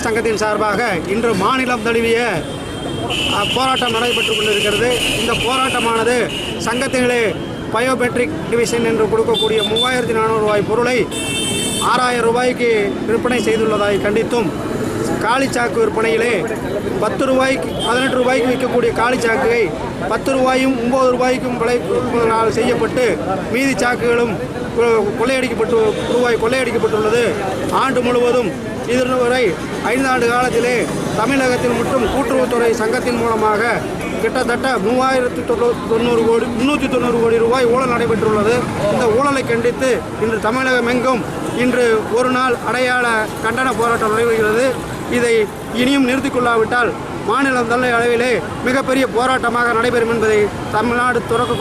கூட்டுறவு சங்கத்தின் சார்பாக இன்று மாநிலம் தழுவிய போராட்டம் நடைபெற்றுக் கொண்டிருக்கிறது. இந்த போராட்டமானது சங்கத்திலே பயோமெட்ரிக் டிவிஷன் என்று கொடுக்கக்கூடிய 3400 ரூபாய் பொருளை 6000 ரூபாய்க்கு விற்பனை செய்துள்ளதை கண்டித்தும், காலிச்சாக்கு விற்பனையிலே 10 ரூபாய்க்கு 18 ரூபாய்க்கு விற்கக்கூடிய காலிச்சாக்கை 10 ரூபாயும் 9 ரூபாய்க்கும் விலை கொள்முதல் செய்யப்பட்டு மீதி சாக்குகளும் கொள்ளையடிக்கப்பட்டுள்ளது. ஆண்டு முழுவதும் இதுவரை 5 ஆண்டு காலத்திலே தமிழகத்தில் மட்டும் கூட்டுறவுத்துறை சங்கத்தின் மூலமாக கிட்டத்தட்ட 390 கோடி ரூபாய் ஊழல் நடைபெற்றுள்ளது. இந்த ஊழலை கண்டித்து இன்று தமிழகம் எங்கும் இன்று ஒரு நாள் அடையாள கண்டன போராட்டம் நடைபெறுகிறது. இதை இனியும் நிறுத்திக் கொள்ளாவிட்டால் மாநிலம் தள்ள அளவிலே மிகப்பெரிய போராட்டமாக நடைபெறும் என்பதை தமிழ்நாடு தொடக்க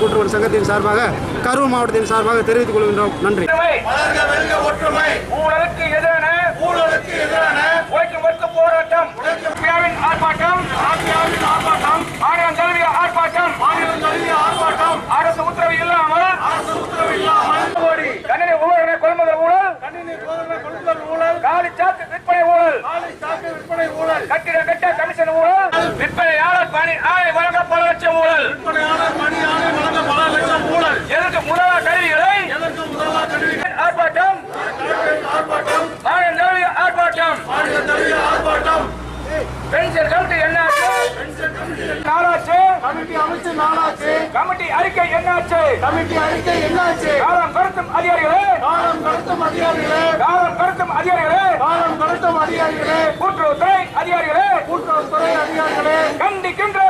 கூட்டுறவு சங்கத்தின் சார்பாக கரூர் மாவட்டத்தின் சார்பாக தெரிவித்துக் கொள்கின்றோம். நன்றி. அரசு உத்தரவு இல்லாமல் கணினி உபகரண கொள்முதல் ஊழல், காலிச்சாக்கு விற்பனை ஊழல், கட்டிட கமிஷன் ஊழல், விற்பனையாளர் பணி ஆணை வழங்க பல லட்சம் ஊழல், எதற்கு முதலா கருவிகளை ஆர்ப்பாட்டம், ஆர்ப்பாட்டம். பென்ஷன் கமிட்டி என்னாச்சு? கமிட்டி அறிக்கை என்னாச்சு? காலம் கடத்தும் அதிகாரிகளே, கூட்டுறவுத்துறை அதிகாரிகளே கண்டிக்கின்ற